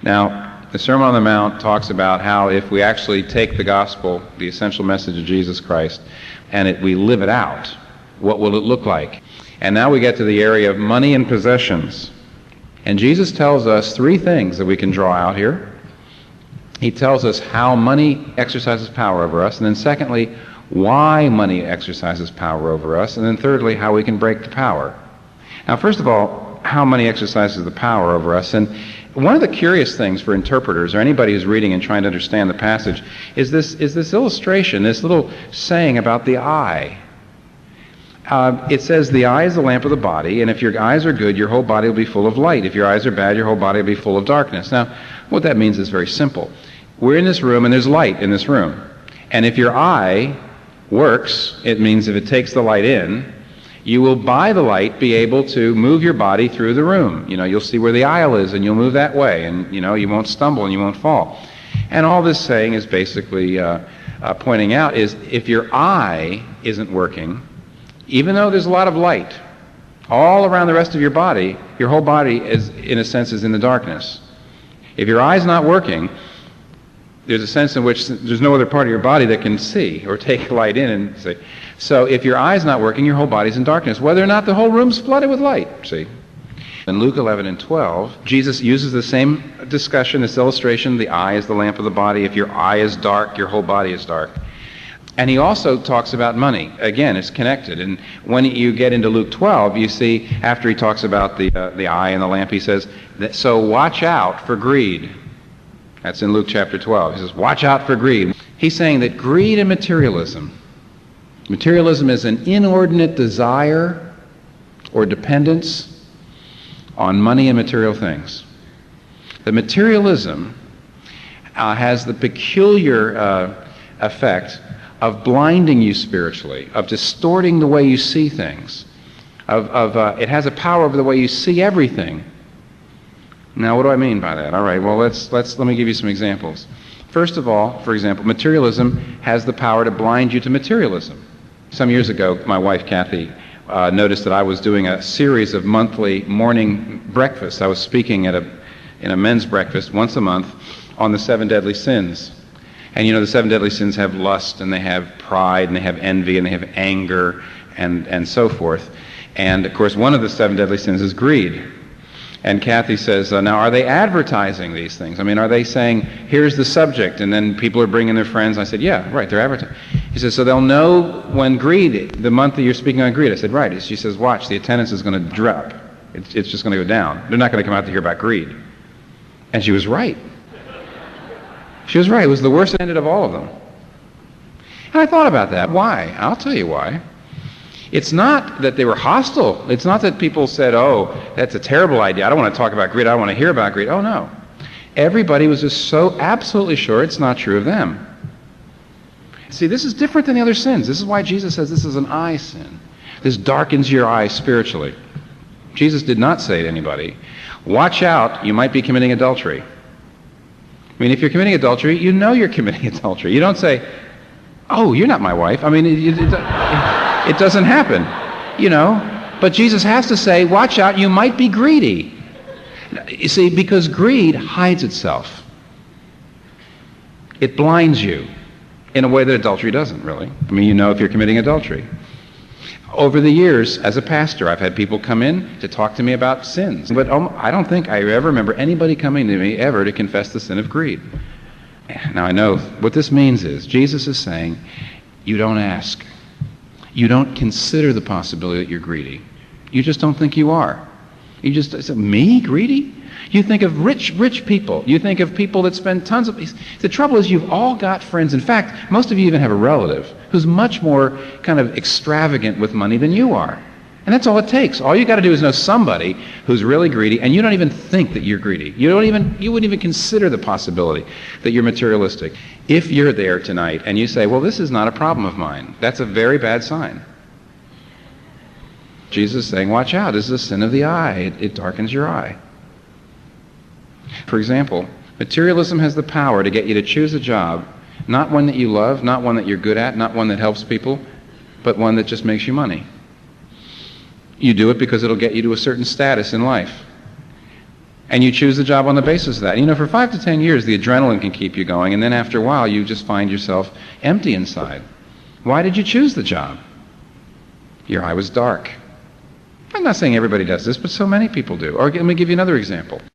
Now, the Sermon on the Mount talks about how if we actually take the gospel, the essential message of Jesus Christ, and we live it out, what will it look like? And now we get to the area of money and possessions. And Jesus tells us three things that we can draw out here. He tells us how money exercises power over us, and then secondly, why money exercises power over us, and then thirdly, how we can break the power. Now, first of all, how money exercises the power over us. And one of the curious things for interpreters or anybody who's reading and trying to understand the passage is this illustration, this little saying about the eye. It says the eye is the lamp of the body, and if your eyes are good, your whole body will be full of light. If your eyes are bad, your whole body will be full of darkness. Now, what that means is very simple. We're in this room, and there's light in this room. And if your eye works, it means if it takes the light in, you will, by the light, be able to move your body through the room. You'll see where the aisle is, and you'll move that way, and, you won't stumble and you won't fall. And all this saying is basically pointing out is if your eye isn't working, even though there's a lot of light all around the rest of your body, your whole body is, in a sense, is in the darkness. If your eye's not working, there's a sense in which there's no other part of your body that can see or take light in and see. So if your eye's not working, your whole body's in darkness, whether or not the whole room's flooded with light, see. In Luke 11 and 12, Jesus uses the same discussion, this illustration, the eye is the lamp of the body. If your eye is dark, your whole body is dark. And he also talks about money. Again, it's connected. And when you get into Luke 12, you see, after he talks about the eye and the lamp, he says, so watch out for greed. That's in Luke chapter 12. He says, watch out for greed. He's saying that greed and materialism is an inordinate desire or dependence on money and material things. The materialism has the peculiar effect of blinding you spiritually, of distorting the way you see things. It has a power over the way you see everything. Now, what do I mean by that? All right, well, let me give you some examples. First of all, for example, materialism has the power to blind you to materialism. Some years ago, my wife, Kathy, noticed that I was doing a series of monthly morning breakfasts. I was speaking in a men's breakfast once a month on the 7 deadly sins. And the 7 deadly sins have lust, and they have pride, and they have envy, and they have anger, and so forth. And, of course, one of the 7 deadly sins is greed. And Kathy says, now, are they advertising these things? I mean, are they saying, here's the subject, and then people are bringing their friends? I said, yeah, right, they're advertising. He says, so they'll know when greed, the month that you're speaking on greed. I said, right. She says, watch, the attendance is going to drop. It's just going to go down. They're not going to come out to hear about greed. And she was right. She was right. It was the worst ended of all of them. And I thought about that. Why? I'll tell you why. It's not that they were hostile. It's not that people said, oh, that's a terrible idea. I don't want to talk about greed. I don't want to hear about greed. Oh, no. Everybody was just so absolutely sure it's not true of them. See, this is different than the other sins. This is why Jesus says this is an eye sin. This darkens your eye spiritually. Jesus did not say to anybody, watch out, you might be committing adultery. I mean, if you're committing adultery, you know you're committing adultery. You don't say, oh, you're not my wife. I mean, it doesn't happen, But Jesus has to say, watch out, you might be greedy. You see, because greed hides itself. It blinds you in a way that adultery doesn't, really. I mean, if you're committing adultery. Over the years, as a pastor, I've had people come in to talk to me about sins. But I don't think I ever remember anybody coming to me ever to confess the sin of greed. Now, I know what this means is Jesus is saying, you don't ask. You don't consider the possibility that you're greedy. You just don't think you are. You just say, me, greedy? You think of rich people. You think of people that spend tons of... The trouble is you've all got friends. In fact, most of you even have a relative who's much more kind of extravagant with money than you are. And that's all it takes. All you got to do is know somebody who's really greedy, and you don't even think that you're greedy. You wouldn't even consider the possibility that you're materialistic. If you're there tonight and you say, well, this is not a problem of mine, that's a very bad sign. Jesus is saying, watch out, this is a sin of the eye. It darkens your eye. For example, materialism has the power to get you to choose a job, not one that you love, not one that you're good at, not one that helps people, but one that just makes you money. You do it because it'll get you to a certain status in life. And you choose the job on the basis of that. You know, for 5 to 10 years, the adrenaline can keep you going, and then after a while, you just find yourself empty inside. Why did you choose the job? Your eye was dark. I'm not saying everybody does this, but so many people do. Or let me give you another example.